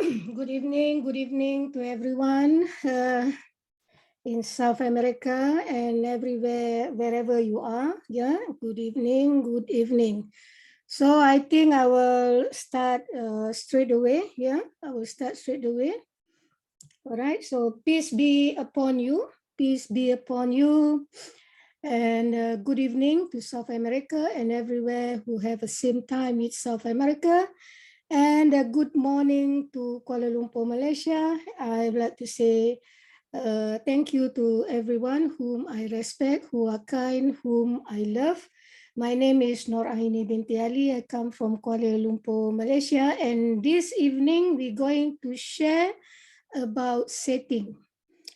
Good evening to everyone in South America and everywhere, wherever you are. Yeah, good evening. So I think I will start straight away. Yeah, I will start straight away. All right, so peace be upon you. Peace be upon you. And good evening to South America and everywhere who have the same time in South America. And good morning to Kuala Lumpur, Malaysia. I would like to say thank you to everyone whom I respect, who are kind, whom I love. My name is Nur Aini binti Ali. I come from Kuala Lumpur, Malaysia. And this evening, we're going to share about setting.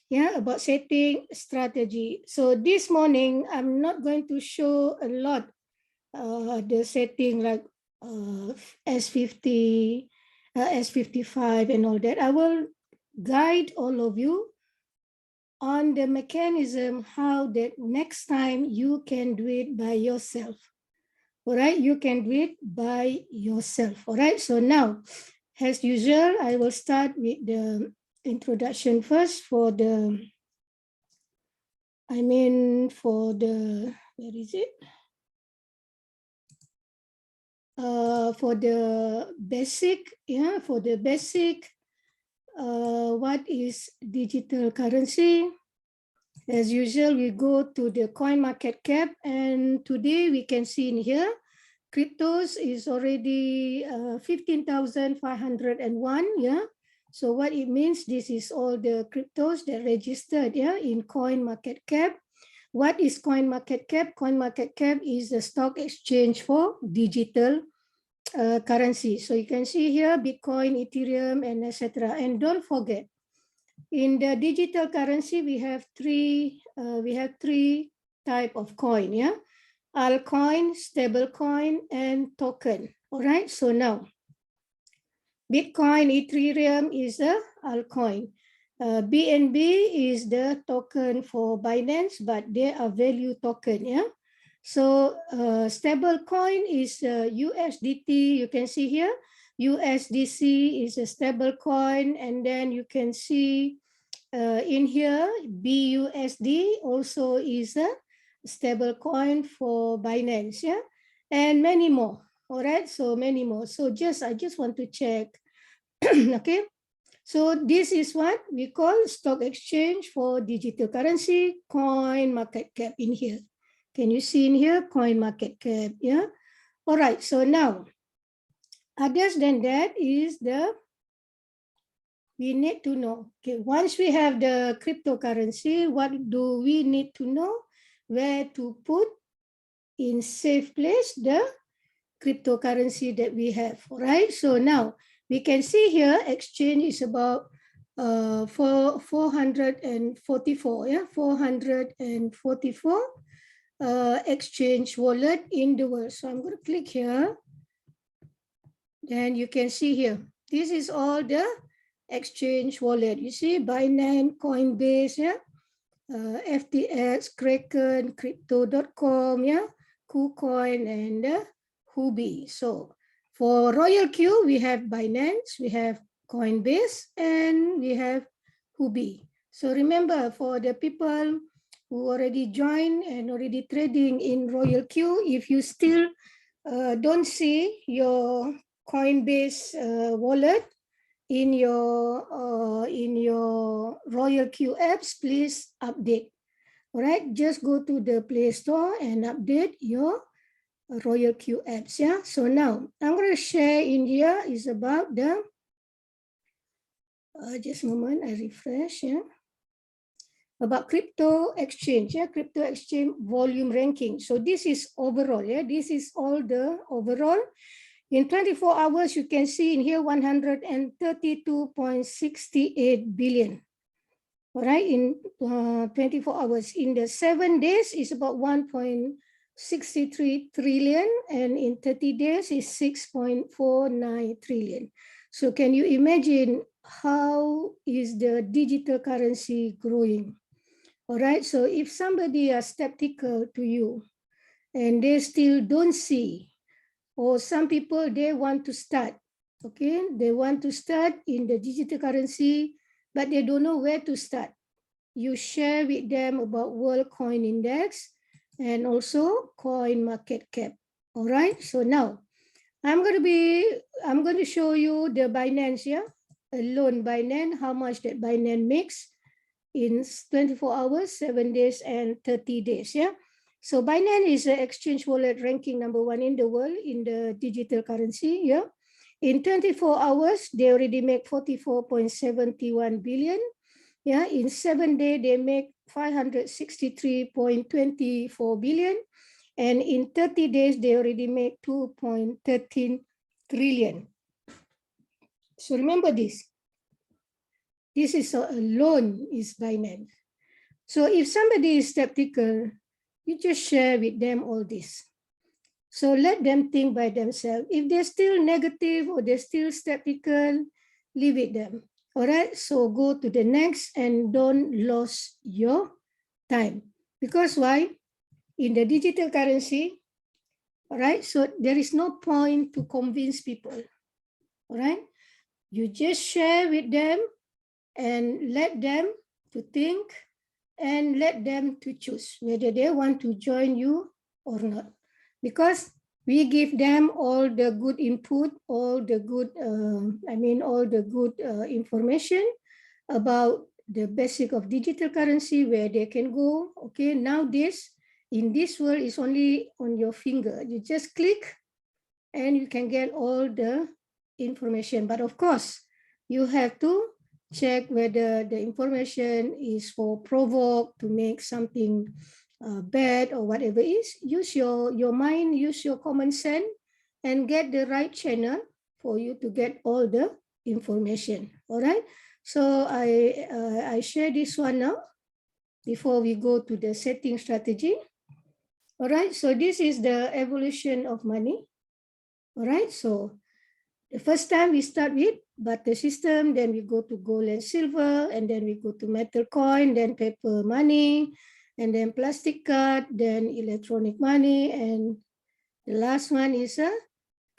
Yeah, about setting strategy. So this morning, I'm not going to show a lot the setting like S50, S55 and all that. I will guide all of you on the mechanism how that next time you can do it by yourself. All right, you can do it by yourself. All right, so now, as usual, I will start with the introduction first for the, where is it? For the basic, what is digital currency? As usual, we go to the coin market cap, and today we can see in here, cryptos is already 15,501. Yeah. So what it means, this is all the cryptos that registered, yeah, in coin market cap. What is coin market cap? Coin market cap is the stock exchange for digital currency. So you can see here Bitcoin, Ethereum, and etc. And don't forget, in the digital currency we have three type of coin. Yeah, altcoin, stable coin, and token. All right. So now, Bitcoin, Ethereum is a altcoin. BNB is the token for Binance, but they are value token. Yeah. So stable coin is USDT. You can see here, USDC is a stable coin, and then you can see in here BUSD also is a stable coin for Binance. Yeah, and many more. All right, so many more. So I just want to check. Okay. So this is what we call stock exchange for digital currency, coin market cap in here. Can you see in here, coin market cap? Yeah. All right. So now, other than that is we need to know. Okay. Once we have the cryptocurrency, what do we need to know? Where to put in safe place the cryptocurrency that we have. All right. So now we can see here, exchange is about 444. Yeah, 444. Exchange wallet in the world. So I'm going to click here. Then you can see here, this is all the exchange wallet. You see Binance, Coinbase, yeah, FTX, Kraken, Crypto.com, yeah, KuCoin, and Huobi. So for RoyalQ, we have Binance, we have Coinbase, and we have Huobi. So remember, for the people who already joined and already trading in RoyalQ, if you still don't see your Coinbase wallet in your RoyalQ apps, please update. All right, just go to the Play Store and update your RoyalQ apps. Yeah. So now I'm going to share in here is about the just a moment, I refresh. Yeah. About crypto exchange, yeah, crypto exchange volume ranking. So this is overall, yeah, this is all the overall. In 24 hours, you can see in here 132.68 billion. All right, in 24 hours. In the 7 days, is about 1.63 trillion, and in 30 days is 6.49 trillion. So can you imagine how is the digital currency growing? All right, so if somebody is skeptical to you and they still don't see, or some people, they want to start, Okay, they want to start in the digital currency, but they don't know where to start. You share with them about World Coin Index and also coin market cap. All right, so now I'm going to show you the Binance, yeah, alone Binance, how much that Binance makes in 24 hours, 7 days, and 30 days, yeah. So Binance is an exchange wallet ranking #1 in the world in the digital currency, yeah. In 24 hours, they already make 44.71 billion. Yeah, in 7 days, they make 563.24 billion. And in 30 days, they already make 2.13 trillion. So remember this. This is a loan is Binance. So if somebody is skeptical, you just share with them all this. So let them think by themselves. If they're still negative or they're still skeptical, leave it them. All right, so go to the next and don't lose your time. Because why? In the digital currency, all right, so there is no point to convince people. All right, you just share with them and let them to think and let them to choose whether they want to join you or not. Because we give them all the good input, all the good, all the good information about the basic of digital currency, where they can go. Okay, now this, in this world is only on your finger. You just click and you can get all the information. But of course, you have to check whether the information is for provoke to make something bad or whatever it is. Use your mind, use your common sense, and get the right channel for you to get all the information. All right. So I share this one now before we go to the setting strategy. All right. So this is the evolution of money. All right. So the first time we start with barter system, then we go to gold and silver, and then we go to metal coin, then paper money, and then plastic card, then electronic money, and the last one is a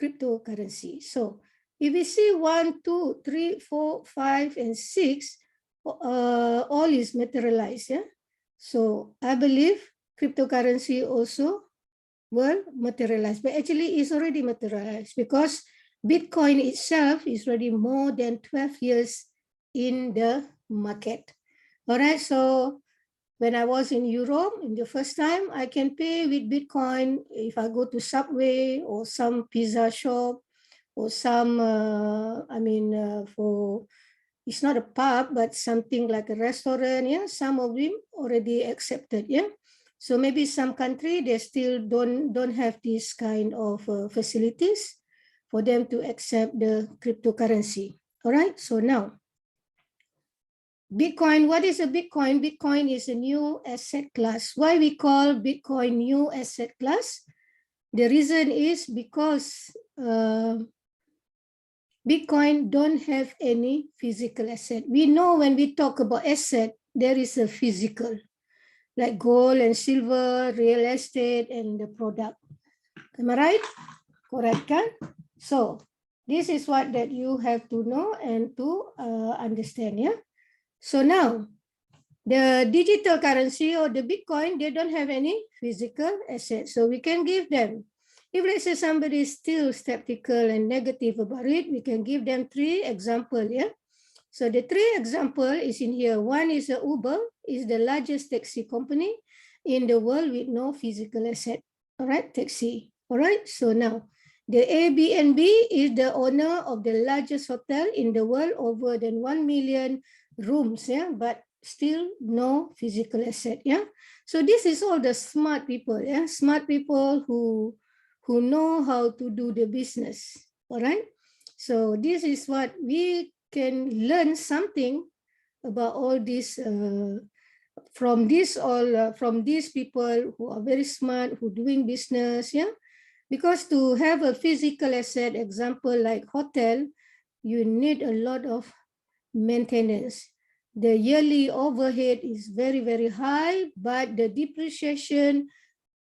cryptocurrency. So if we see 1, 2, 3, 4, 5, and 6, all is materialized. Yeah? So I believe cryptocurrency also will materialize, but actually it's already materialized because Bitcoin itself is already more than 12 years in the market. All right, so when I was in Europe in the first time, I can pay with Bitcoin if I go to Subway or some pizza shop or some, for, it's not a pub, but something like a restaurant, yeah, some of them already accepted, yeah. So maybe some country, they still don't have this kind of facilities for them to accept the cryptocurrency. All right, so now, Bitcoin, what is a Bitcoin? Bitcoin is a new asset class. Why we call Bitcoin new asset class? The reason is because Bitcoin don't have any physical asset. We know when we talk about asset, there is a physical, like gold and silver, real estate, and the product. Am I right? Correct, kan? So this is what that you have to know and to understand, yeah? So now, the digital currency or the Bitcoin, they don't have any physical assets. So we can give them, if let's say somebody is still skeptical and negative about it, we can give them 3 examples, yeah? So the 3 example is in here. One is Uber, is the largest taxi company in the world with no physical asset. All right, taxi. All right, so now the Airbnb is the owner of the largest hotel in the world, over than 1 million rooms, yeah, but still no physical asset, yeah. So this is all the smart people, yeah, smart people who know how to do the business. All right, so this is what we can learn something about all this from these people who are very smart, who doing business, yeah. Because to have a physical asset, example like hotel, you need a lot of maintenance. The yearly overhead is very, very high, but the depreciation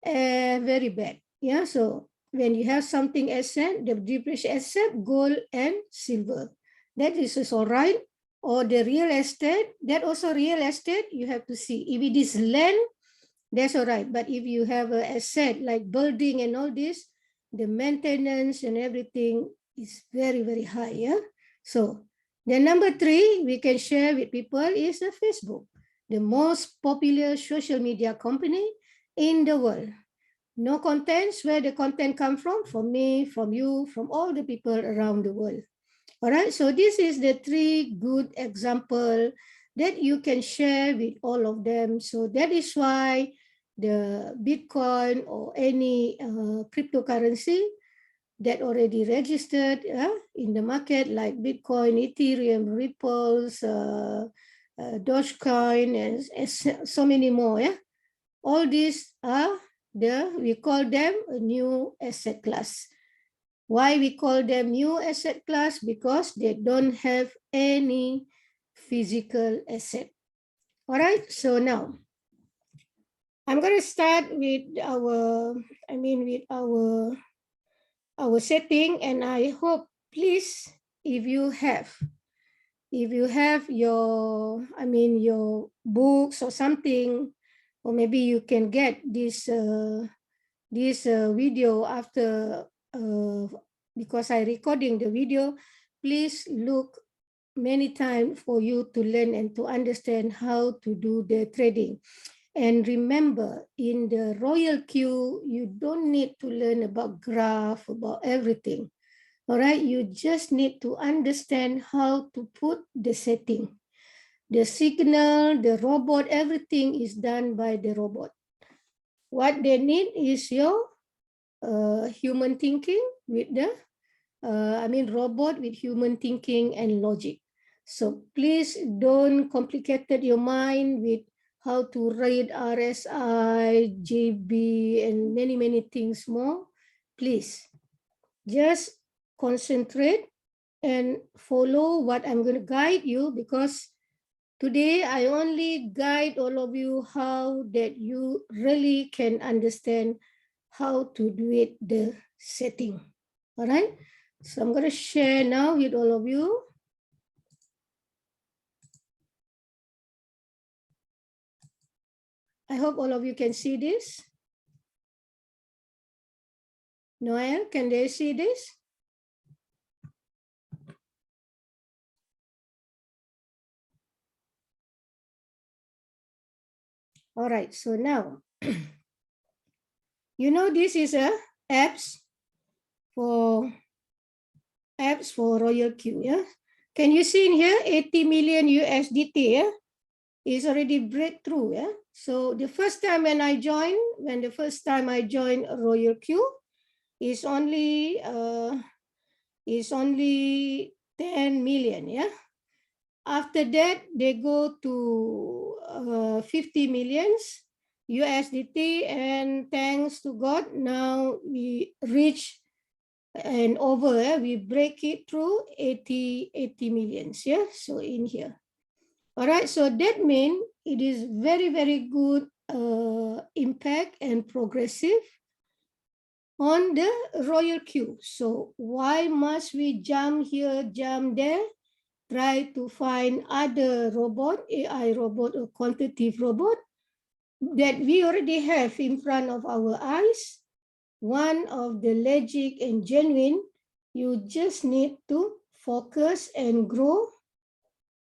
very bad. Yeah, so when you have something asset, the depreciation asset, gold and silver. That is also right. Or the real estate, that also real estate, you have to see. If it is land, that's all right. But if you have an asset like building and all this, the maintenance and everything is very, very high. Yeah. So the number 3 we can share with people is the Facebook, the most popular social media company in the world. No contents, where the content come from me, from you, from all the people around the world. All right, so this is the 3 good example that you can share with all of them. So that is why the Bitcoin or any cryptocurrency that already registered in the market, like Bitcoin, Ethereum, Ripples, Dogecoin, and so many more. Yeah, all these are we call them a new asset class. Why we call them new asset class? Because they don't have any physical asset. All right, so now I'm going to start with our setting, and I hope, please, if you have your books or something, or maybe you can get this video after, because I recording the video. Please look many times for you to learn and to understand how to do the trading. And remember, in the RoyalQ, you don't need to learn about graph, about everything. All right, you just need to understand how to put the setting. The signal, the robot, everything is done by the robot. What they need is your human thinking with the, robot with human thinking and logic. So please don't complicate your mind with how to read RSI, JB, and many, many things more. Please just concentrate and follow what I'm going to guide you, because today I only guide all of you how that you really can understand how to do it, the setting. All right, so I'm going to share now with all of you. I hope all of you can see this. Noel, can they see this? All right, so now, you know, this is a apps for RoyalQ, yeah? Can you see in here 80 million USDT, yeah? Is already breakthrough, yeah? So the first time when I joined, RoyalQ, is only 10 million, yeah? After that, they go to 50 millions USDT, and thanks to God, now we reach and over, we break it through 80 millions, yeah? So in here. All right, so that means it is very, very good impact and progressive on the RoyalQ. So why must we jump here, jump there, try to find other robot, AI robot or quantitative robot that we already have in front of our eyes? One of the logic and genuine, you just need to focus and grow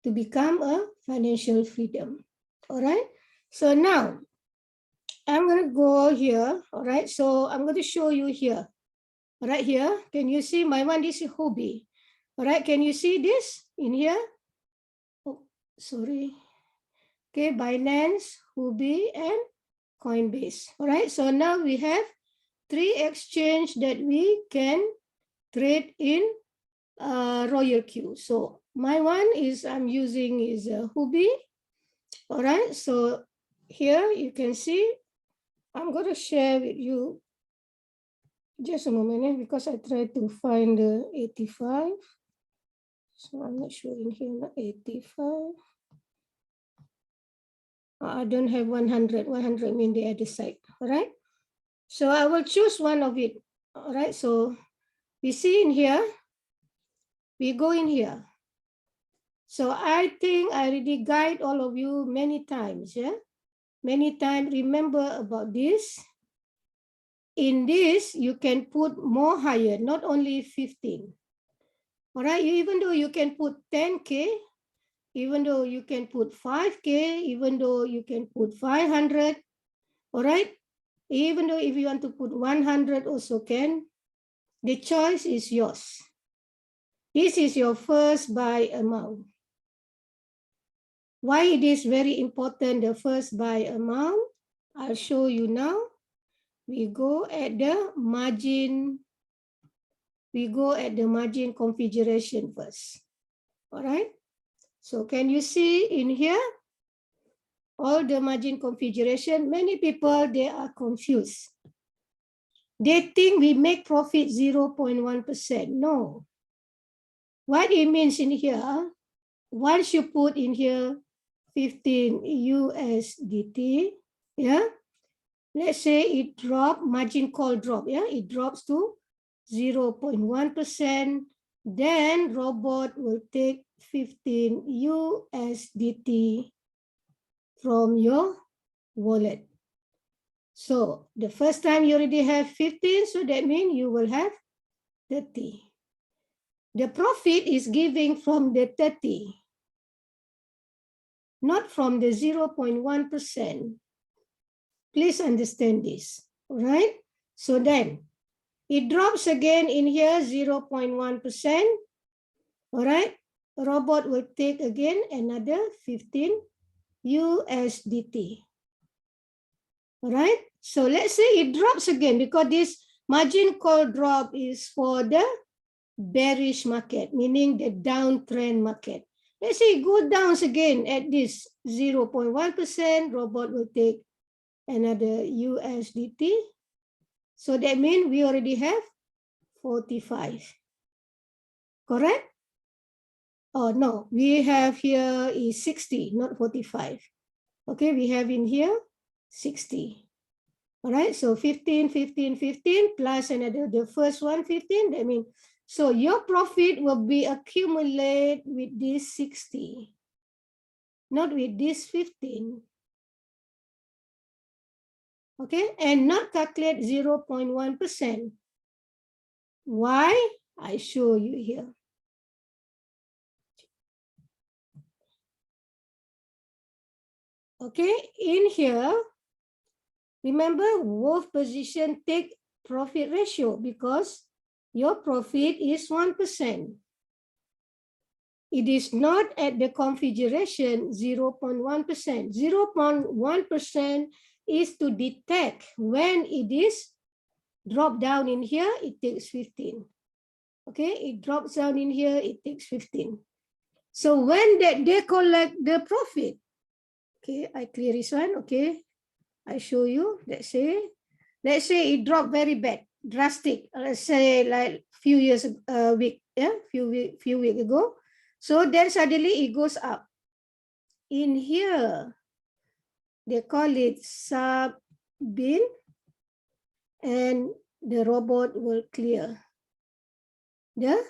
to become a financial freedom. All right, so now I'm going to go here. All right, so I'm going to show you here. Right here, can you see my one? This is Huobi. All right, can you see this in here? Oh, sorry. Okay, Binance, Huobi, and Coinbase. All right, so now we have 3 exchanges that we can trade in RoyalQ. So my one is I'm using is Huobi. All right, so here you can see, I'm going to share with you just a moment, because I tried to find the 85. So I'm not sure in here, not 85. I don't have 100. 100 mean the other side. All right. So I will choose one of it. All right, so we see in here, we go in here. So I think I already guide all of you many times, yeah? Many times, remember about this. In this, you can put more higher, not only 15. All right, even though you can put 10K, even though you can put 5K, even though you can put 500, all right? Even though if you want to put 100 also can, the choice is yours. This is your first buy amount. Why it is very important, the first buy amount? I'll show you now. We go at the margin. We go at the margin configuration first. All right. So can you see in here? All the margin configuration, many people, they are confused. They think we make profit 0.1%. No. What it means in here, once you put in here 15 USDT, yeah, let's say it drop, margin call drop, yeah, it drops to 0.1%, then robot will take 15 USDT from your wallet. So the first time you already have 15, so that means you will have 30. The profit is giving from the 30, not from the 0.1%. Please understand this, all right? So then it drops again in here 0.1%, all right? Robot will take again another 15 USDT. All right, so let's say it drops again because this margin call drop is for the bearish market, meaning the downtrend market. Let's say it goes down again at this 0.1%, robot will take another USDT. So that means we already have 45. Correct? Oh, no, we have here is 60, not 45. Okay, we have in here 60. All right, so 15, 15, 15 plus another, the first one, 15. That means, so your profit will be accumulated with this 60, not with this 15. Okay, and not calculate 0.1%. Why? I show you here. Okay, in here, remember wolf position take profit ratio because your profit is 1%. It is not at the configuration 0.1%. 0.1% is to detect when it is drop down in here, it takes 15. Okay, it drops down in here, it takes 15. So when they collect the profit, okay, I clear this one, okay, I show you, let's say it dropped very bad, drastic, let's say like few years, week ago. So then suddenly it goes up. In here, they call it sub-bin, and the robot will clear the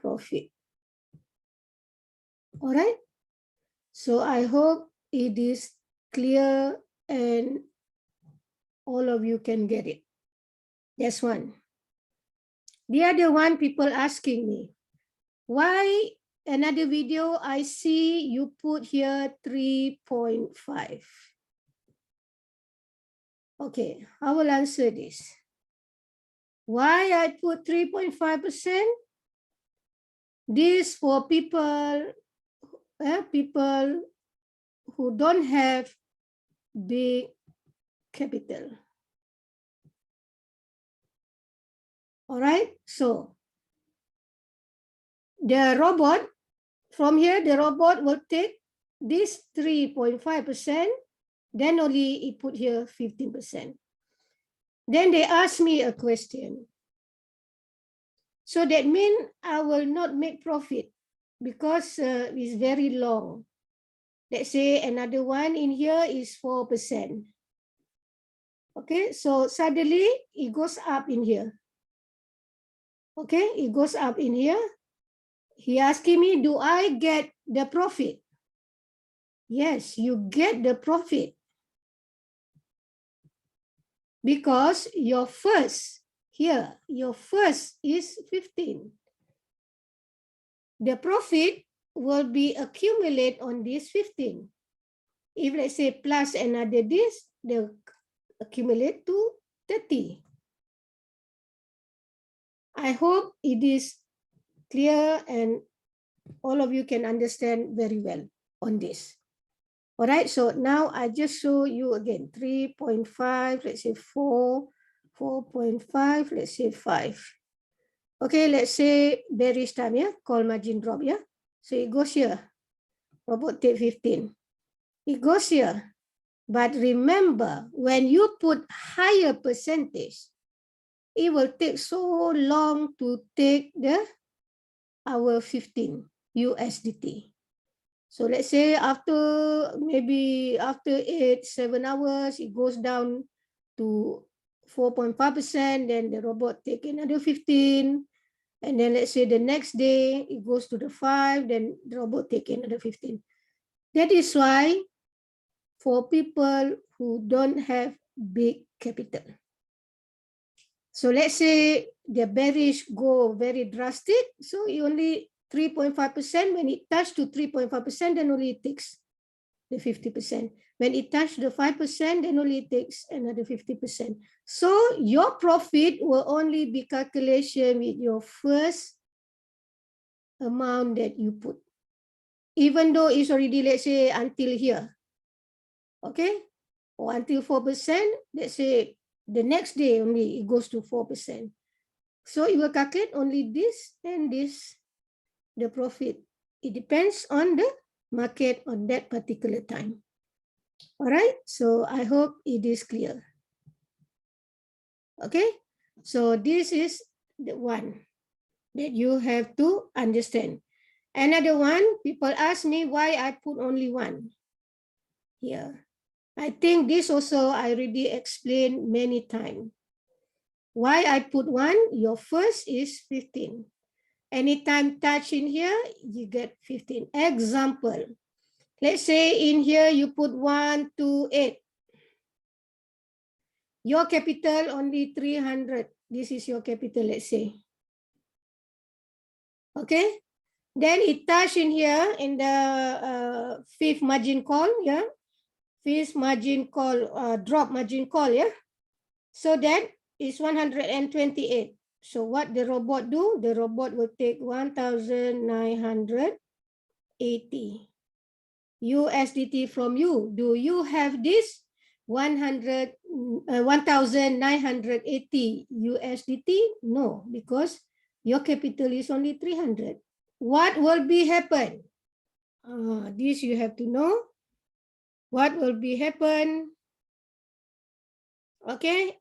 profit. All right. So I hope it is clear and all of you can get it. That's one. The other one, people asking me, why another video I see you put here 3.5. Okay, I will answer this. Why I put 3.5%? This for people who don't have big capital. All right, so the robot, from here, the robot will take this 3.5%, then only it put here 15%. Then they ask me a question. So that means I will not make profit because it's very long. Let's say another one in here is 4%. Okay, so suddenly it goes up in here. Okay, it goes up in here. He asking me, do I get the profit? Yes, you get the profit. Because your first, here, your first is 15. The profit will be accumulate on this 15. If let's say plus another this, they'll accumulate to 30. I hope it is clear and all of you can understand very well on this. All right, so now I just show you again 3.5, let's say 4, 4.5, let's say 5. Okay, let's say bearish time, yeah, call margin drop, yeah. So it goes here, robot take 15. It goes here. But remember, when you put higher percentage, it will take so long to take our 15 USDT. So let's say maybe after 7 hours, it goes down to 4.5%, then the robot take another 15. And then let's say the next day, it goes to the 5, then the robot take another 15. That is why for people who don't have big capital. So let's say the bearish go very drastic. So it only 3.5%. When it touch to 3.5%, then only it takes the 50%. When it touch the 5%, then only it takes another 50%. So your profit will only be calculation with your first amount that you put. Even though it's already, let's say, until here. Okay? Or until 4%, let's say the next day only it goes to 4%. So it will calculate only this and this, the profit. It depends on the market on that particular time. All right, so I hope it is clear. Okay, so this is the one that you have to understand. Another one, people ask me why I put only one here. I think this also I already explained many times. Why I put one? Your first is 15. Anytime touch in here, you get 15. Example, let's say in here you put 1, 2, 8. Your capital only 300. This is your capital, let's say. Okay. Then it touch in here in the fifth margin call, yeah. Fifth margin call, drop margin call, yeah. So that is 128. So what the robot do? The robot will take 1,980 USDT from you. Do you have this 1,980 USDT? No, because your capital is only 300. What will be happen? This you have to know. What will be happen? Okay,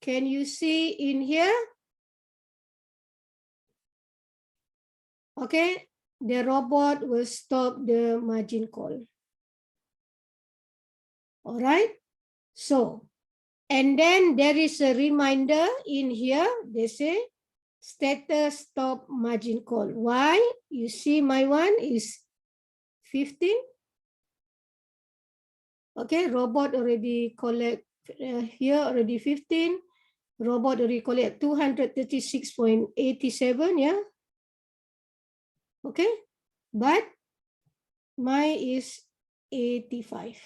can you see in here? Okay, the robot will stop the margin call. All right, so, and then there is a reminder in here. They say status stop margin call. Why? You see my one is 15. Okay, robot already collect here already 15. Robot already collect 236.87, yeah. Okay, but mine is 85.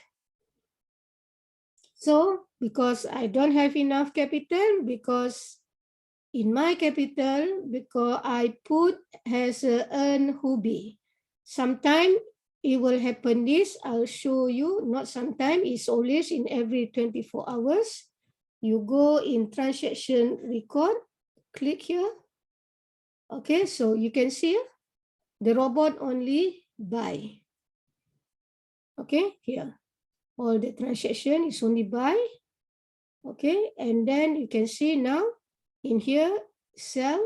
So because I don't have enough capital, because in my capital, because I put has a earn Huobi. Sometime it will happen this, I'll show you, not sometime, it's always in every 24 hours. You go in transaction record, click here. Okay, so you can see the robot only buy. Okay, here. All the transaction is only buy. Okay, and then you can see now in here, sell,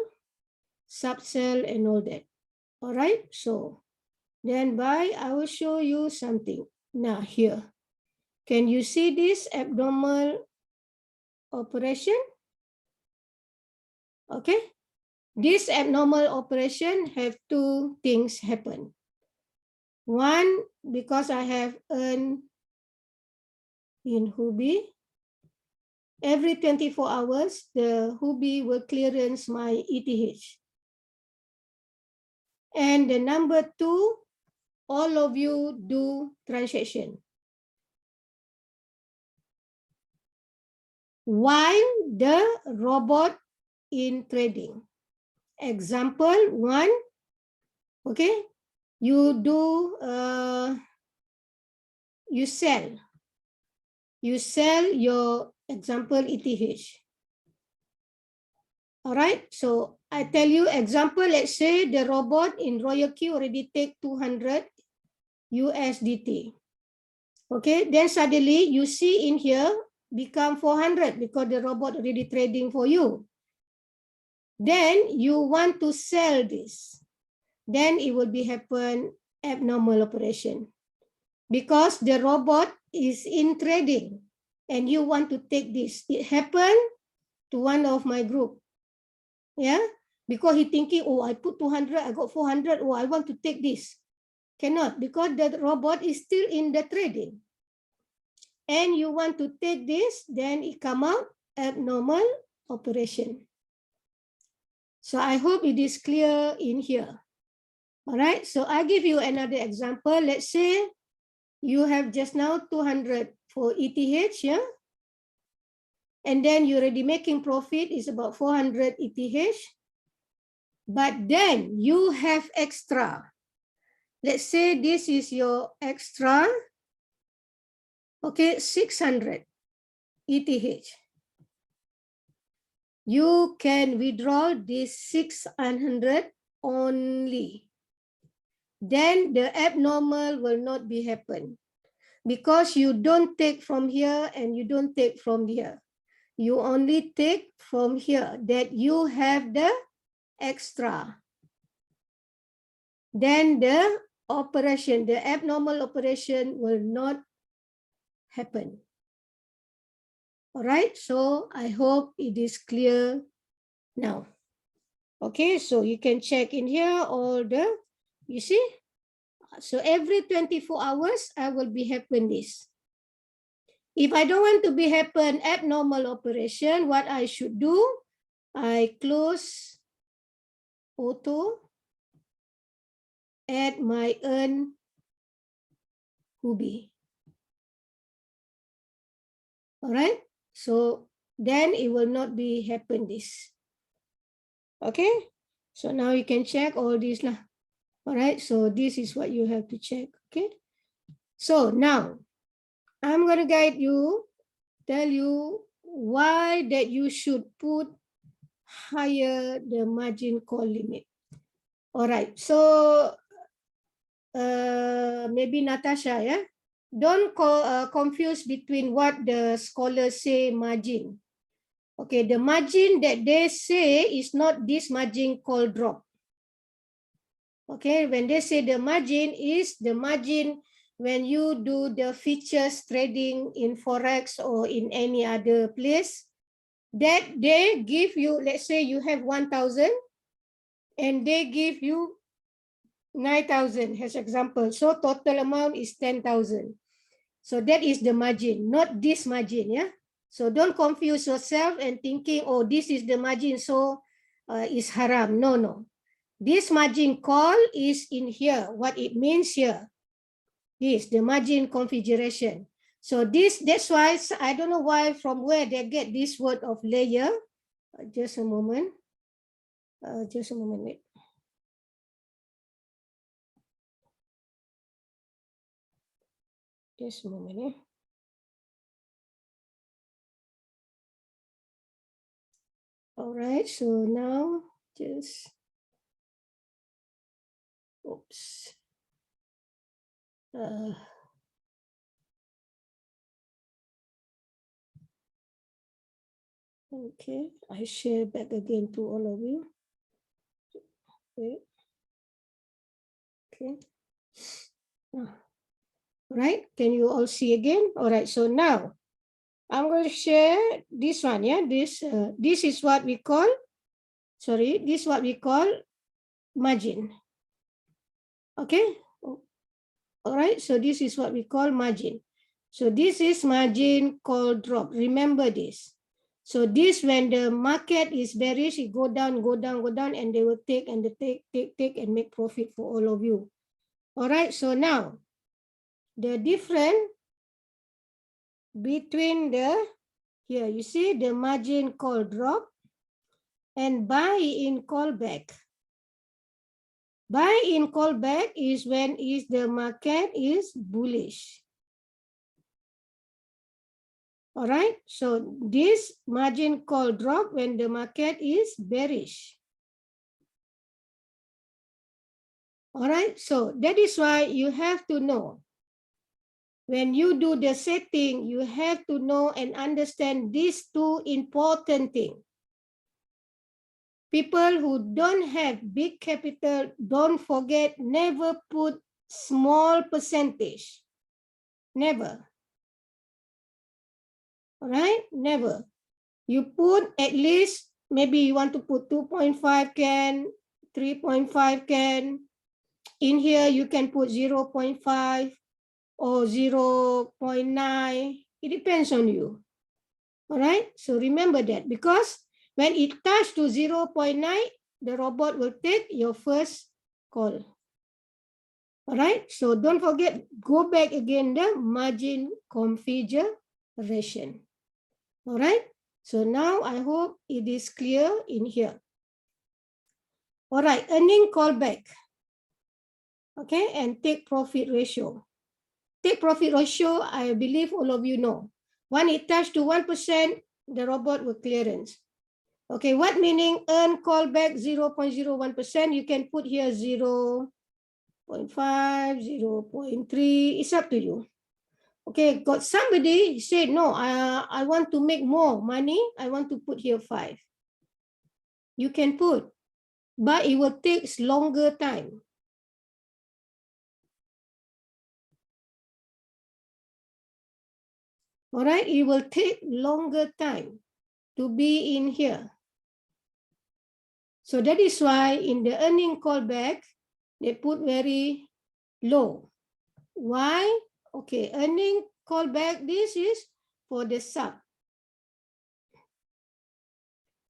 sub-sell, and all that. All right, so then buy, I will show you something. Now here, can you see this abnormal operation? Okay, This abnormal operation have two things happen. One, because I have earned in Huobi, every 24 hours, the Huobi will clearance my ETH. And the number two, all of you do transaction. While the robot in trading. Example one, okay, you do, you sell your example ETH. All right, so I tell you example, let's say the robot in RoyalQ already take 200 USDT. Okay, then suddenly you see in here become 400 because the robot already trading for you. Then you want to sell this. Then it will be happen abnormal operation. Because the robot is in trading and you want to take this. It happened to one of my group. Yeah, because he thinking, oh, I put 200, I got 400, oh, I want to take this. Cannot, because the robot is still in the trading. And you want to take this, then it come out abnormal operation. So I hope it is clear in here. All right, so I give you another example. Let's say you have just now 200 for ETH, yeah? And then you're already making profit is about 400 ETH. But then you have extra. Let's say this is your extra, okay, 600 ETH. You can withdraw this 600 only. Then the abnormal will not be happen because you don't take from here and you don't take from here. You only take from here that you have the extra. Then the operation, the abnormal operation will not happen. All right, so I hope it is clear now. Okay, so you can check in here all the, you see? So every 24 hours, I will be happen this. If I don't want to be happen abnormal operation, what I should do, I close auto, add my earn Huobi. All right, so then it will not be happen this. Okay, so now you can check all this lah. All right, so this is what you have to check. Okay, so now I'm going to guide you, tell you why that you should put higher the margin call limit. All right, so maybe Natasha, yeah, don't confuse between what the scholars say margin. Okay, the margin that they say is not this margin call drop. Okay, when they say the margin is the margin when you do the futures trading in Forex or in any other place, that they give you, let's say you have 1,000 and they give you 9,000 as example. So total amount is 10,000. So that is the margin, not this margin, yeah? So don't confuse yourself and thinking, oh, this is the margin, so it's haram. No, no. This margin call is in here. What it means here is the margin configuration. So this, that's why, I don't know why, from where they get this word of layer. Just a moment. Just a moment, wait. Just a moment, yeah. All right, so now just, oops. Okay, I share back again to all of you. Okay. Okay. Right, can you all see again? All right, so now I'm going to share this one, yeah, this is what we call sorry, this is what we call margin. Okay, all right, so this is what we call margin. So this is margin call drop. Remember this. So this, when the market is bearish, it go down, and they will take and they take and make profit for all of you. All right, so now the difference between the, here you see the margin call drop and buy in callback. Buy in callback is when the market is bullish. All right, so this margin call drop when the market is bearish. All right, so that is why you have to know. When you do the setting, you have to know and understand these two important things. People who don't have big capital, don't forget, never put small percentage. Never. All right, never. You put at least, maybe you want to put 2.5 can, 3.5 can. In here, you can put 0.5 or 0.9. It depends on you. All right, so remember that, because when it touches to 0.9, the robot will take your first call. All right, so don't forget, go back again the margin configuration. All right, so now I hope it is clear in here. All right, earning callback. Okay, and take profit ratio. Take profit ratio, I believe all of you know. When it touches to 1%, the robot will clearance. Okay, what meaning earn callback 0.01%? You can put here 0.5, 0.3, it's up to you. Okay, got somebody said, no, I want to make more money, I want to put here 5. You can put, but it will take longer time. All right, it will take longer time to be in here. So that is why in the earning callback, they put very low. Why? Okay, earning callback, this is for the sub.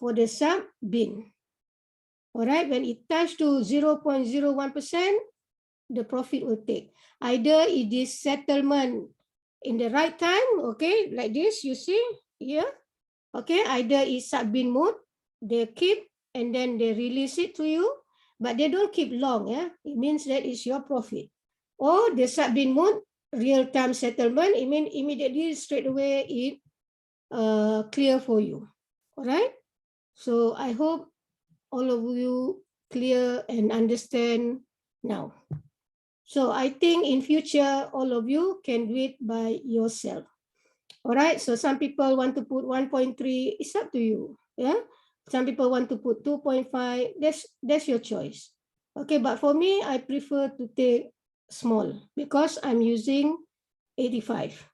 For the sub bin. All right, when it touches to 0.01%, the profit will take. Either it is settlement in the right time, okay, like this, you see here. Okay, either it's sub bin mode, they keep and then they release it to you, but they don't keep long, yeah. It means that is your profit. Or the sub bin mode, real-time settlement, it means immediately, straight away, it clear for you. All right, so I hope all of you clear and understand now. So I think in future, all of you can do it by yourself. All right, so some people want to put 1.3, it's up to you. Yeah, some people want to put 2.5, that's your choice. Okay, but for me, I prefer to take small because I'm using 85.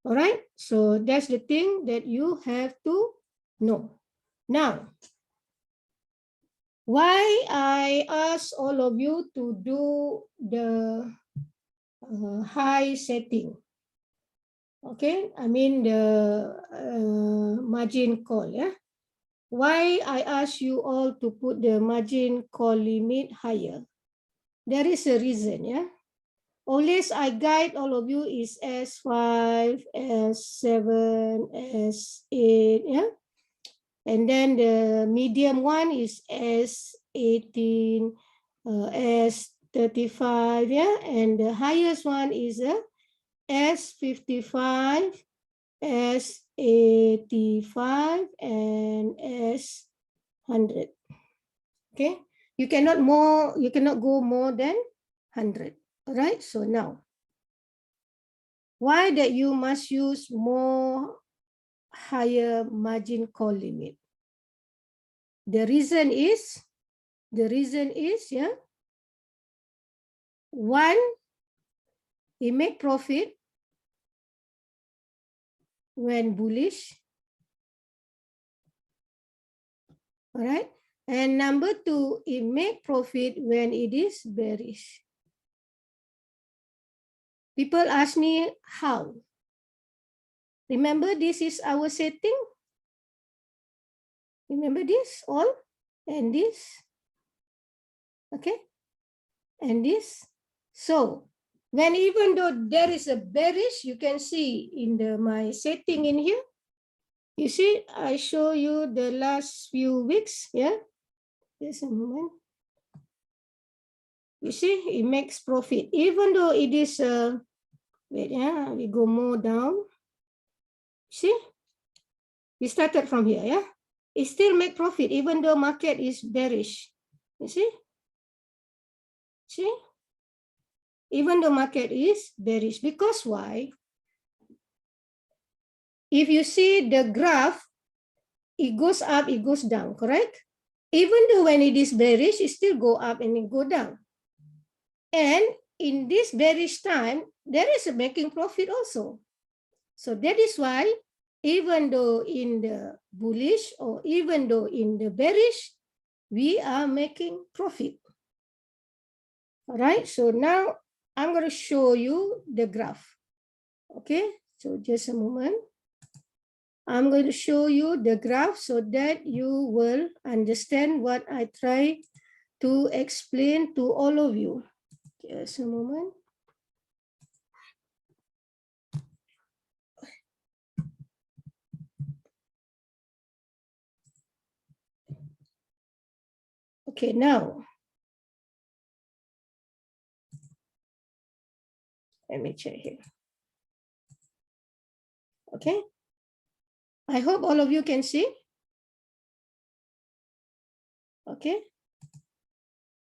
All right, so that's the thing that you have to know. Now, why I ask all of you to do the high setting? Okay, I mean the margin call, yeah. Why I ask you all to put the margin call limit higher? There is a reason, yeah. Always I guide all of you is S5, S7, S8, yeah. And then the medium one is S18, S35, yeah. And the highest one is a S55, S85, and S100. Okay, you cannot go more than 100. All right, so now, why that you must use more higher margin call limit? The reason is, yeah, one, it make profit when bullish. All right, And number two, it make profit when it is bearish. People ask me how. Remember, this is our setting. Remember this all and this. Okay. And this. So when even though there is a bearish, you can see in my setting in here. You see, I show you the last few weeks. Yeah. Just a moment. You see, it makes profit. Even though it is, wait, yeah, we go more down. See, we started from here, yeah? It still make profit even though market is bearish. You see? See? Even though market is bearish. Because why? If you see the graph, it goes up, it goes down, correct? Even though when it is bearish, it still go up and it go down. And in this bearish time, there is a making profit also. So that is why, even though in the bullish or even though in the bearish, we are making profit. All right, so now I'm going to show you the graph. Okay, so just a moment. I'm going to show you the graph so that you will understand what I try to explain to all of you. Just a moment. Okay, now let me check here. Okay, I hope all of you can see. Okay.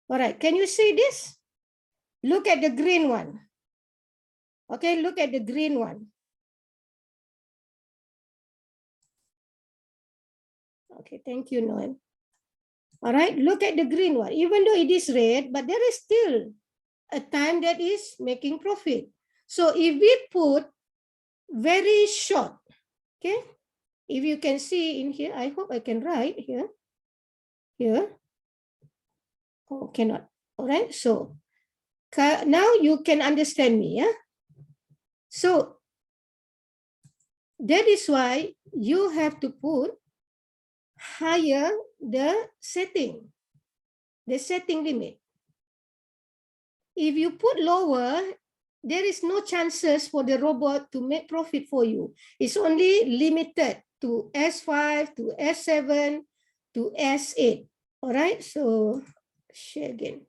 All right, can you see this? Look at the green one. Okay, look at the green one. Okay, thank you, Noel. All right, look at the green one. Even though it is red, but there is still a time that is making profit. So if we put very short, okay, if you can see in here, I hope I can write here. Here. Oh, cannot. All right, so now you can understand me, yeah? So that is why you have to put higher the setting limit. If you put lower, there is no chances for the robot to make profit for you. It's only limited to S5, to S7, to S8. All right, so share again.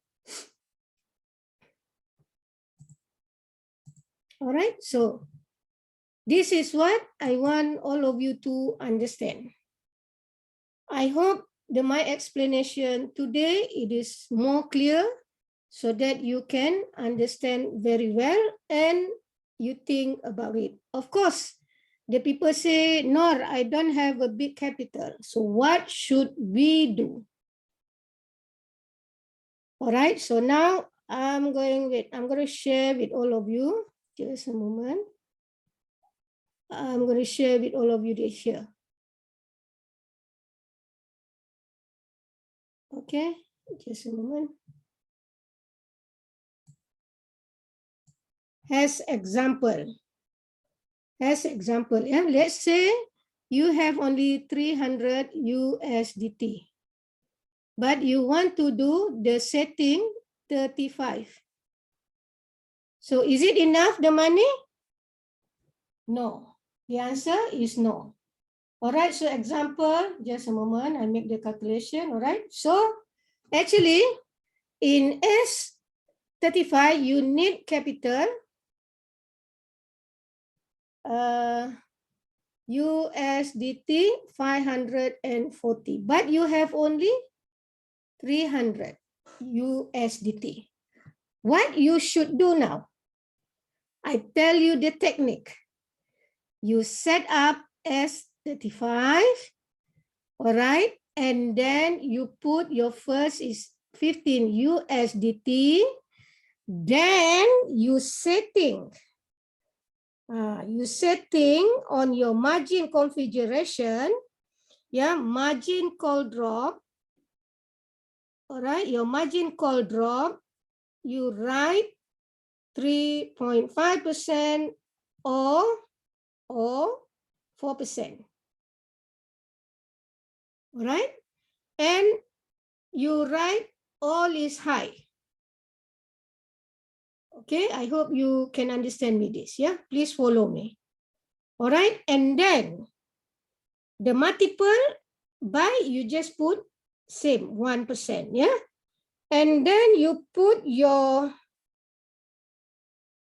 All right, so this is what I want all of you to understand. I hope my explanation today, it is more clear so that you can understand very well and you think about it. Of course, the people say, Nor, I don't have a big capital. So what should we do? All right, so now I'm going to share with all of you. Just a moment. I'm going to share with all of you this here. Okay, just a moment. As example, yeah, let's say you have only 300 USDT, but you want to do the setting 35. So is it enough, the money? No, the answer is no. All right, so example, just a moment, I make the calculation, all right? So actually, in S35, you need capital USDT 540, but you have only 300 USDT. What you should do now? I tell you the technique. You set up S35, all right, and then you put your first is 15 USDT, then you setting on your margin configuration, yeah, margin call drop, all right, your margin call drop, you write 3.5% or 4%. All right, and you write all is high. Okay, I hope you can understand me this, yeah? Please follow me. All right, and then the multiple by, you just put same 1%, yeah? And then you put your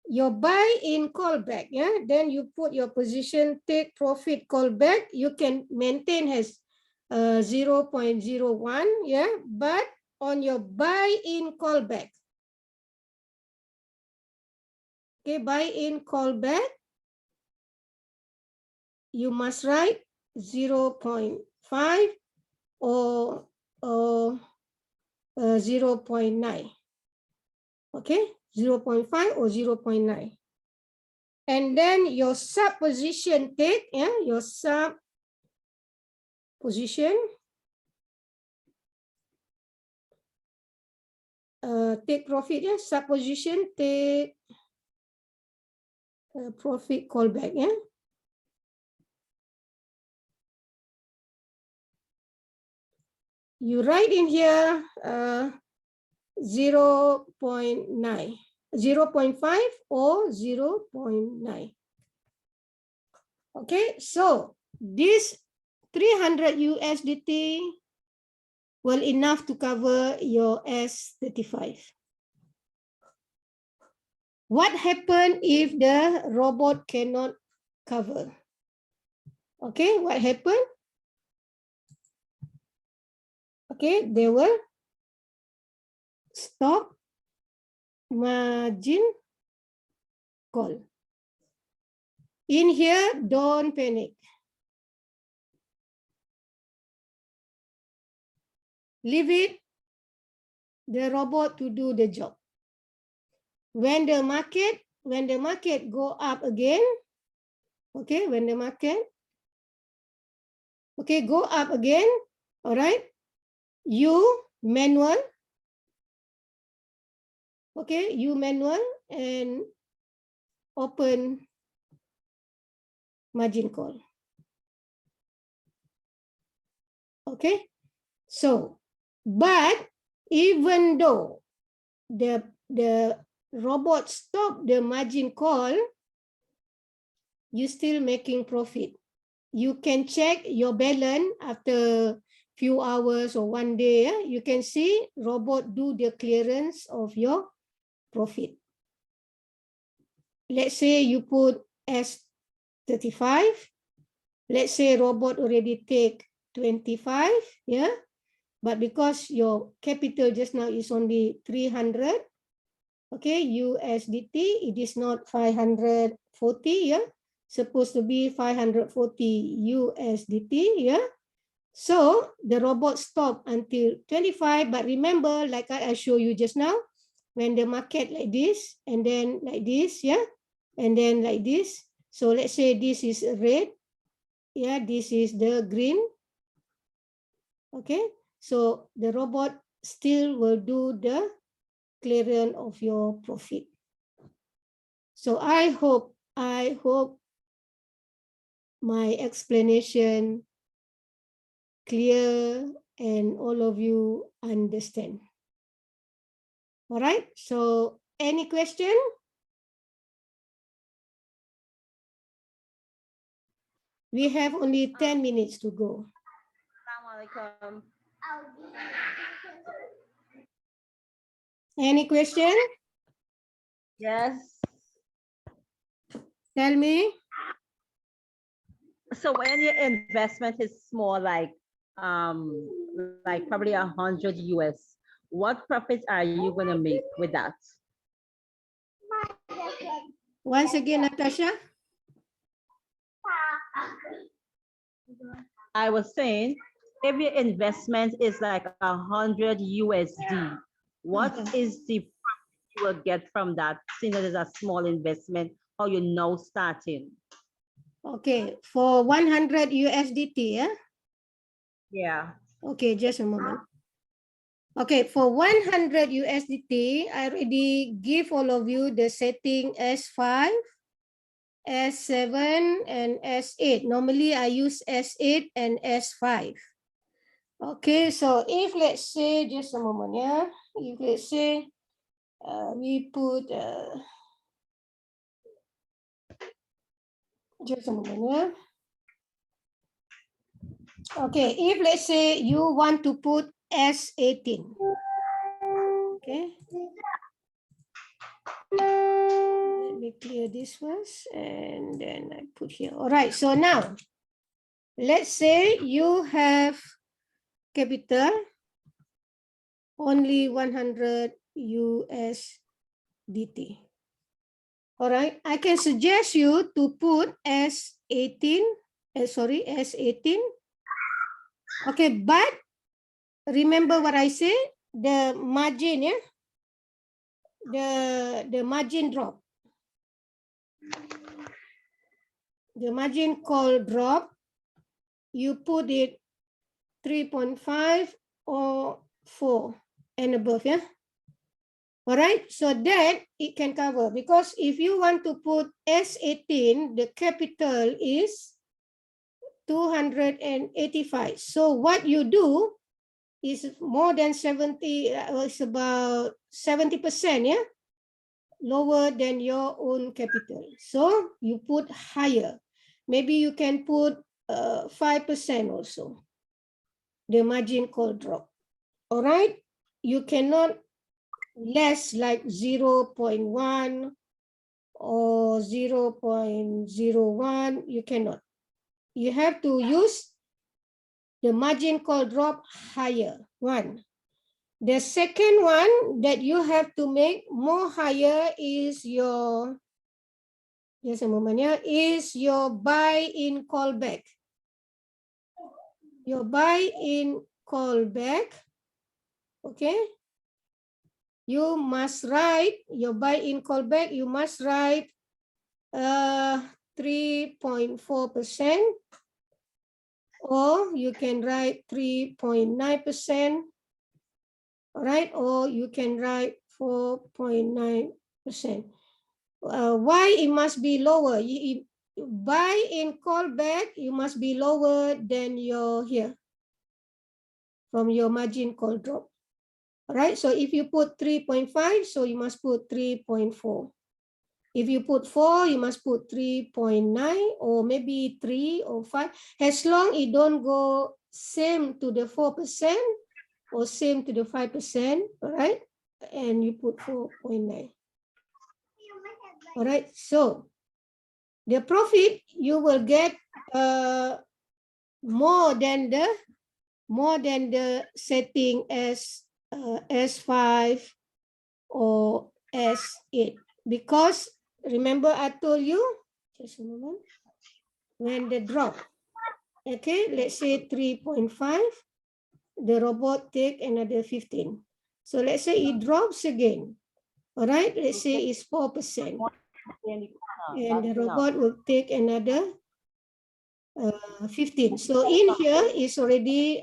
buy in callback, yeah? Then you put your position, take profit callback. You can maintain as 0.01, yeah? But on your buy in callback, okay, buy in callback, you must write 0.5 or 0.9. Okay, 0.5 or 0.9. And then your sub position take, yeah, your sub position, take profit, yeah, sub position, take profit callback, yeah. You write in here 0.9, 0.5 or 0.9. Okay, so this 300 USDT will enough to cover your S35. What happened if the robot cannot cover? Okay, what happened? Okay, they will stop margin call. In here, don't panic. Leave it, the robot to do the job. When the market go up again, okay, when the market, okay, go up again, all right, you manual, okay, you manual and open margin call. Okay, so, but even though the robot stop the margin call, you still making profit. You can check your balance after few hours or one day. Yeah? You can see robot do the clearance of your profit. Let's say you put S35. Let's say robot already take 25, yeah. But because your capital just now is only 300, okay, USDT, it is not 540, yeah. Supposed to be 540 USDT, yeah. So the robot stop until 25, but remember, like I show you just now, when the market like this, and then like this, yeah, and then like this. So let's say this is red, yeah, this is the green. Okay, so the robot still will do the clearance of your profit. So I hope my explanation clear and all of you understand. All right, so any question? We have only 10 minutes to go. Any question? Yes. Tell me. So when your investment is small, like probably 100 US, what profits are you gonna make with that? Once again, Natasha. I was saying, if your investment is like 100 USD, what is the profit you will get from that? Since it is a small investment, or you're now starting? Okay, for 100 USDT, yeah? Yeah. Okay, just a moment. Okay, for 100 USDT, I already give all of you the setting S5, S7, and S8. Normally, I use S8 and S5. Okay, so if let's say, just a moment, yeah. If let's say we put, just a moment, yeah. Okay, if let's say you want to put S18. Okay. Let me clear this first and then I put here. All right, so now let's say you have capital only 100 USDT. All right, I can suggest you to put S18, S18. Okay, but remember what I say, the margin, yeah? The margin drop. The margin call drop, you put it 3.5 or 4 and above, yeah? All right, so that it can cover, because if you want to put S18, the capital is 285. So what you do is more than 70, it's about 70%, yeah? Lower than your own capital. So you put higher. Maybe you can put 5% also, the margin call drop. All right, you cannot less like 0.1 or 0.01, you cannot. You have to use the margin call drop higher, one. The second one that you have to make more higher is your, just a moment, yeah, is your buy-in callback. Your buy-in callback, okay? You must write your buy-in callback, you must write 3.4%, or you can write 3.9%, all right, or you can write 4.9%. Why it must be lower? You buy-in callback, you must be lower than your here, from your margin call drop. All right, so if you put 3.5, so you must put 3.4. If you put 4, you must put 3.9 or maybe 3 or 5, as long it don't go same to the 4% or same to the 5%, all right? And you put 4.9. All right, so the profit you will get more than the setting as S5 or S8, because remember I told you, just a moment, when the drop, okay, let's say 3.5, the robot take another 15. So let's say it drops again. All right, let's say it's 4%. And the robot will take another 15. So in here is already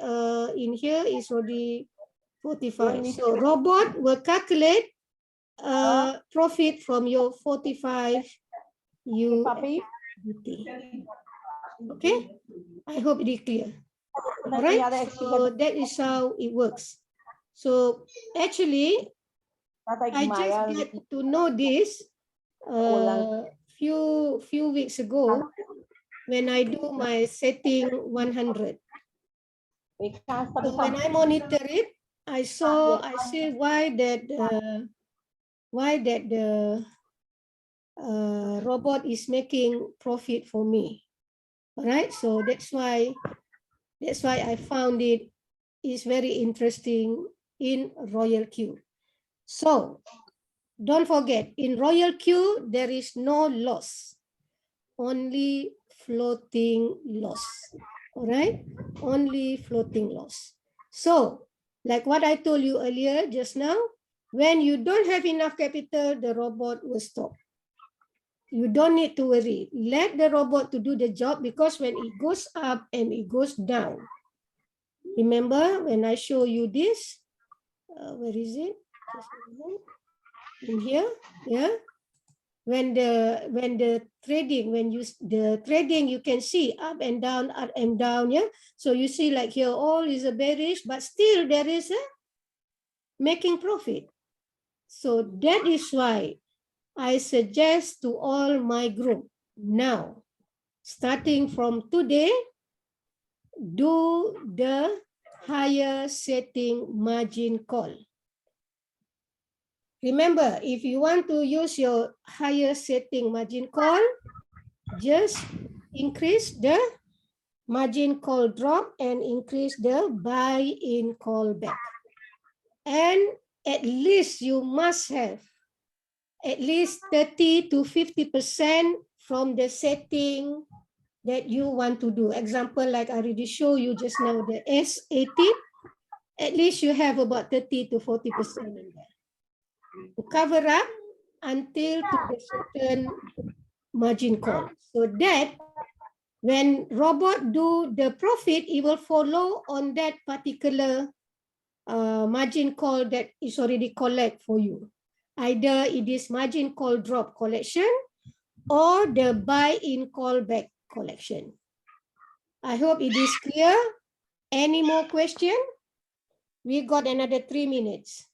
45. So robot will calculate profit from your 45 USDT. Okay, I hope it is clear. All right, so that is how it works. So actually, I just get to know this few weeks ago when I do my setting 100. So when I monitor it, I see why that the robot is making profit for me. All right, so that's why I found it is very interesting in RoyalQ. So don't forget, in RoyalQ there is no loss, only floating loss. All right, only floating loss. So like what I told you earlier just now, when you don't have enough capital, the robot will stop. You don't need to worry. Let the robot to do the job, because when it goes up and it goes down, remember when I show you this, where is it? Just a moment. In here, yeah. When the trading, the trading, you can see up and down, yeah. So you see like here, all is a bearish, but still there is a making profit. So that is why I suggest to all my group now, starting from today, do the higher setting margin call. Remember, if you want to use your higher setting margin call, just increase the margin call drop and increase the buy-in call back. And at least you must have at least 30 to 50% from the setting that you want to do. Example, like I already showed you just now, the S18, at least you have about 30 to 40% in there to cover up until to the certain margin call. So that when robot do the profit, it will follow on that particular margin call that is already collect for you. Either it is margin call drop collection or the buy-in call back collection. I hope it is clear. Any more question? We got another 3 minutes.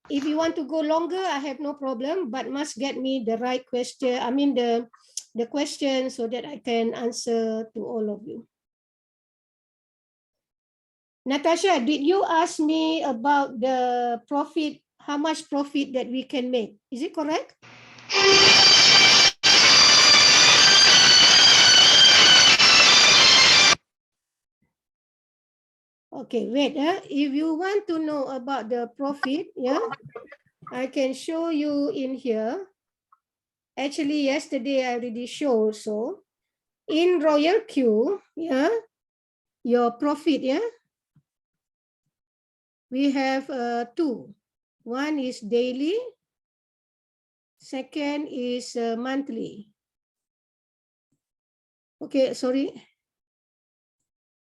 If you want to go longer, I have no problem, but must get me the right question. I mean the question so that I can answer to all of you. Natasha, did you ask me about the profit, how much profit that we can make? Is it correct? Okay, wait. If you want to know about the profit, yeah, I can show you in here. Actually, yesterday I already showed. So in RoyalQ, yeah, your profit, yeah, we have two. One is daily. Second is monthly. Okay, sorry.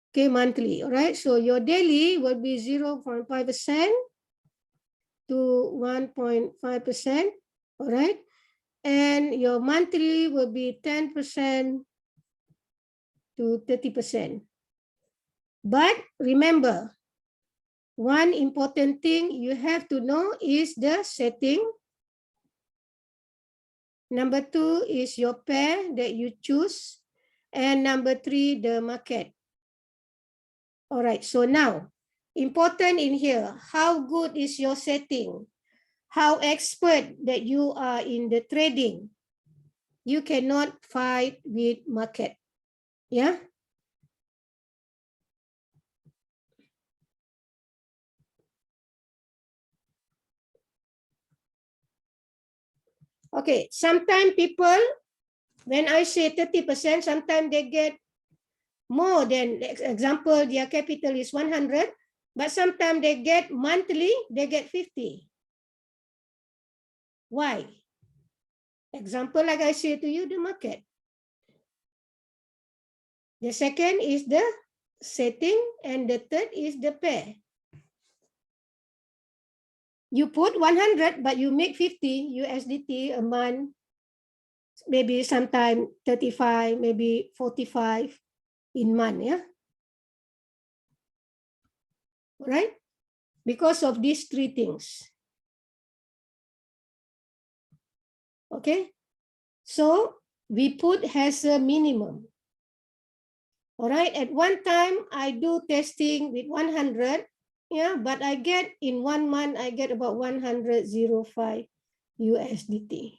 Okay, monthly. All right. So your daily will be 0.5% to 1.5%. All right. And your monthly will be 10% to 30%. But remember, one important thing you have to know is the setting. Number 2 is your pair that you choose. And number 3, the market. All right, so now, important in here, how good is your setting? How expert that you are in the trading? You cannot fight with market. Yeah? Okay, sometimes people, when I say 30%, sometimes they get more than, example, their capital is 100, but sometimes they get monthly, they get 50. Why? Example, like I say to you, the market. The second is the setting, and the third is the pair. You put 100, but you make 50 USDT a month, maybe sometime 35, maybe 45 in month, yeah? Right? Because of these three things. Okay? So we put has a minimum. All right, at one time I do testing with 100, yeah, but I get in 1 month, I get about 105 USDT.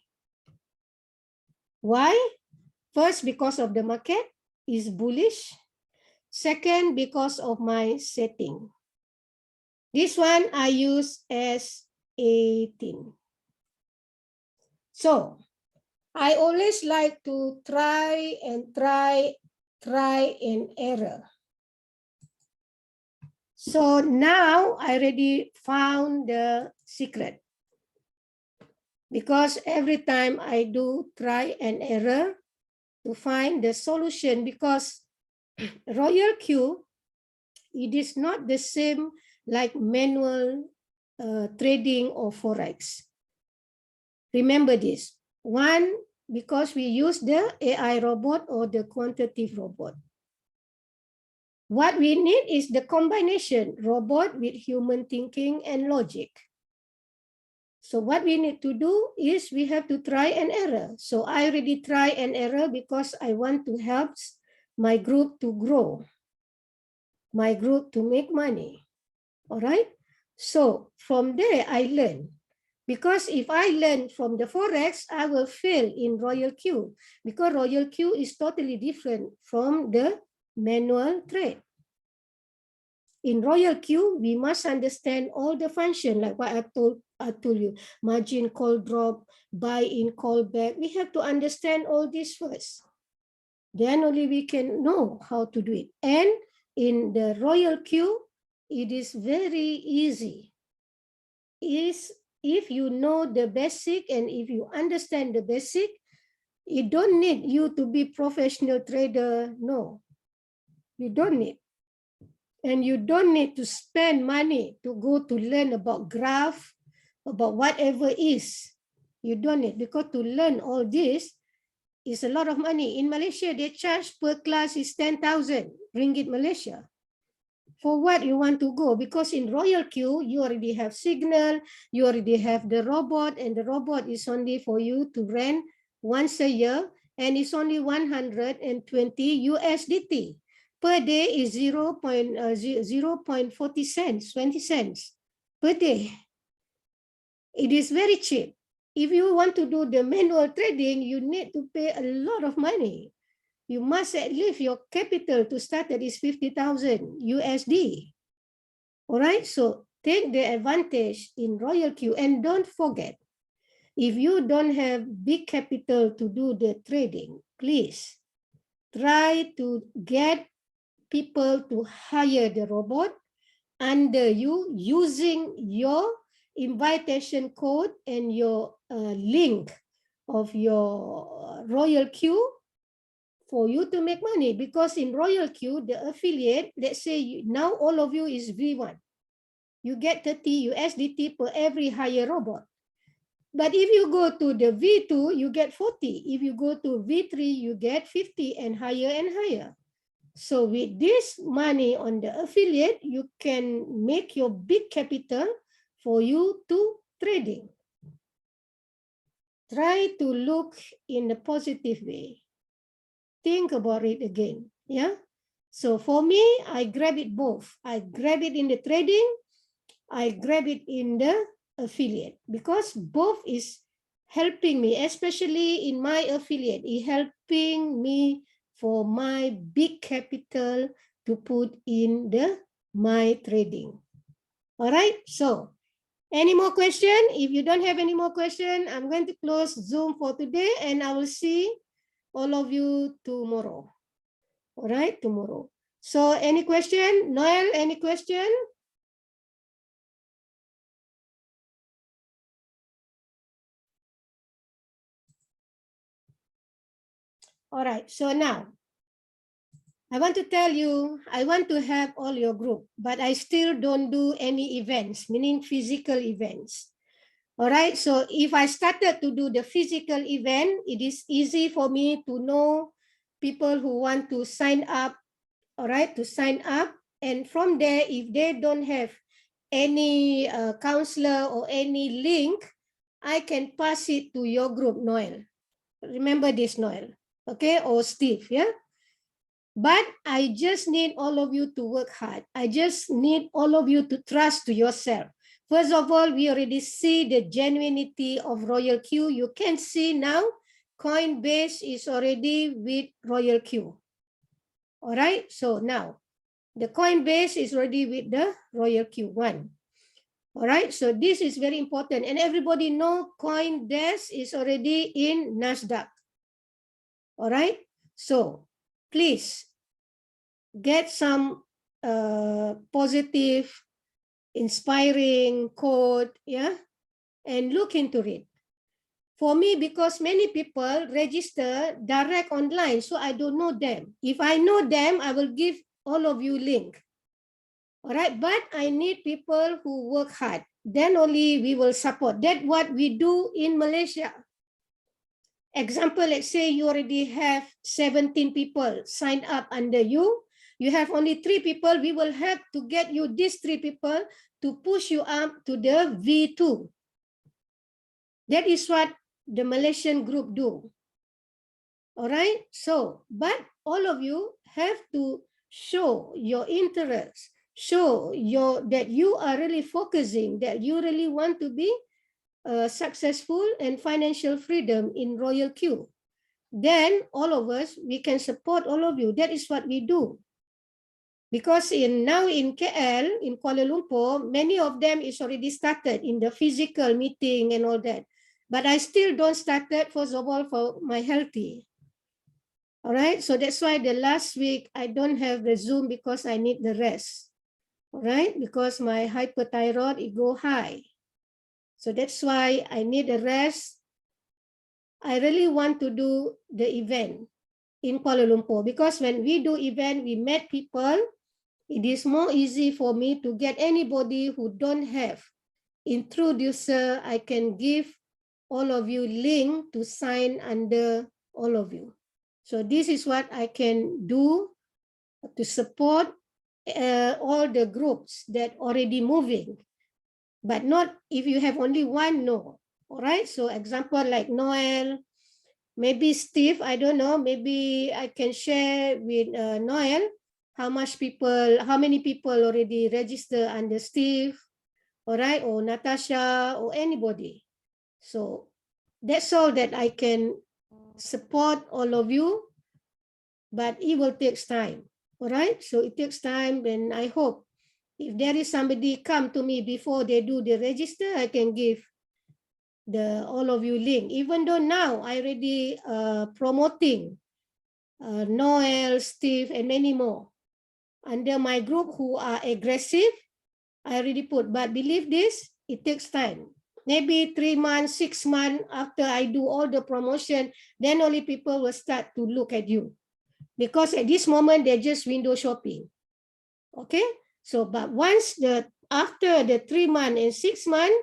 Why? First, because of the market is bullish. Second, because of my setting. This one I use as 18. So I always like to try and error. So now I already found the secret. Because every time I do try and error to find the solution, because RoyalQ, it is not the same like manual trading or forex. Remember this. One, because we use the AI robot or the quantitative robot. What we need is the combination robot with human thinking and logic. So what we need to do is we have to try and error. So I already try and error because I want to help my group to grow, my group to make money. All right. So from there I learn. Because if I learn from the Forex, I will fail in RoyalQ because RoyalQ is totally different from the manual trade. In RoyalQ, we must understand all the function, like what I told you, margin call drop, buy in, call back. We have to understand all this first. Then only we can know how to do it. And in the RoyalQ, it is very easy. If you know the basic and if you understand the basic, you don't need you to be professional trader. No, you don't need. And you don't need to spend money to go to learn about graph, about whatever is. You don't need, because to learn all this is a lot of money. In Malaysia, they charge per class is 10,000 ringgit Malaysia. For what you want to go? Because in RoyalQ, you already have signal, you already have the robot, and the robot is only for you to rent once a year, and it's only 120 USDT. Per day is 0.40 cents, 20 cents per day. It is very cheap. If you want to do the manual trading, you need to pay a lot of money. You must at least your capital to start at is 50,000 USD. All right, so take the advantage in RoyalQ and don't forget, if you don't have big capital to do the trading, please try to get people to hire the robot under you using your invitation code and your link of your RoyalQ for you to make money. Because in RoyalQ, the affiliate, let's say now all of you is V1. You get 30 USDT per every hire robot. But if you go to the V2, you get 40. If you go to V3, you get 50 and higher. So with this money on the affiliate, you can make your big capital for you to trading. Try to look in a positive way. Think about it again, yeah? So for me, I grab it both. I grab it in the trading, I grab it in the affiliate, because both is helping me, especially in my affiliate, it helping me for my big capital to put in my trading. All right, so any more question? If you don't have any more question, I'm going to close Zoom for today and I will see all of you tomorrow. All right, tomorrow. So any question? Noel, any question? All right, so now I want to tell you, I want to have all your group, but I still don't do any events, meaning physical events. All right, so if I started to do the physical event, it is easy for me to know people who want to sign up, all right, to sign up. And from there, if they don't have any counselor or any link, I can pass it to your group, Noel. Remember this, Noel, okay, or Steve, yeah? But I just need all of you to work hard. I just need all of you to trust to yourself. First of all, we already see the genuinity of RoyalQ. You can see now, Coinbase is already with RoyalQ. All right, so now the Coinbase is already with the RoyalQ1. All right, so this is very important. And everybody know Coinbase is already in NASDAQ. All right, so please get some positive, inspiring quote, yeah, and look into it. For me, because many people register direct online, so I don't know them. If I know them, I will give all of you link. All right, but I need people who work hard. Then only we will support. That's what we do in Malaysia. Example, let's say you already have 17 people signed up under you. You have only 3 people. We will help to get you these 3 people to push you up to the V2. That is what the Malaysian group do. All right. So, but all of you have to show your interest, show that you are really focusing, that you really want to be successful and financial freedom in RoyalQ. Then all of us, we can support all of you. That is what we do. Because now in KL, in Kuala Lumpur, many of them is already started in the physical meeting and all that. But I still don't start that, first of all, for my healthy. All right, so that's why the last week I don't have the Zoom because I need the rest. All right, because my hyperthyroid, it go high. So that's why I need a rest. I really want to do the event in Kuala Lumpur because when we do event, we met people. It is more easy for me to get anybody who don't have introducer. I can give all of you link to sign under all of you. So this is what I can do to support all the groups that already moving, but not if you have only one, no. All right, so example like Noel, maybe Steve, I don't know, maybe I can share with Noel how many people already register under Steve, all right, or Natasha or anybody. So that's all that I can support all of you, but it will take time, all right? So it takes time, and I hope if there is somebody come to me before they do the register, I can give all of you link, even though now I already promoting Noel, Steve, and many more under my group who are aggressive. I already put, but believe this, it takes time. Maybe 3 months, 6 months after I do all the promotion, then only people will start to look at you. Because at this moment, they're just window shopping. Okay? So, but after the 3 months and 6 months,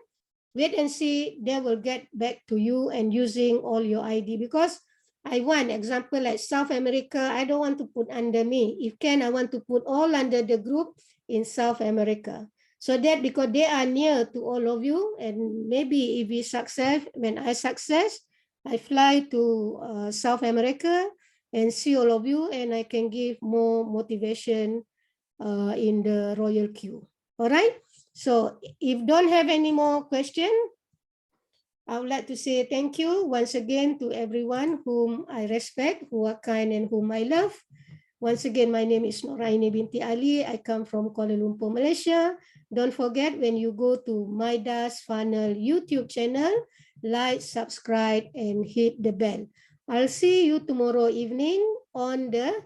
wait and see, they will get back to you and using all your ID. Because I want, example like South America, I don't want to put under me. If can, I want to put all under the group in South America. So that because they are near to all of you, and maybe if we success, when I success, I fly to South America and see all of you, and I can give more motivation in the RoyalQ. All right. So if don't have any more question, I would like to say thank you once again to everyone whom I respect, who are kind and whom I love. Once again, my name is Noraini binti Ali. I come from Kuala Lumpur, Malaysia. Don't forget, when you go to MidasFunnel YouTube channel, like, subscribe, and hit the bell. I'll see you tomorrow evening on the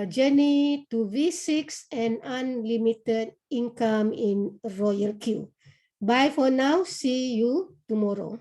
journey to V6 and unlimited income in RoyalQ. Bye for now. See you tomorrow.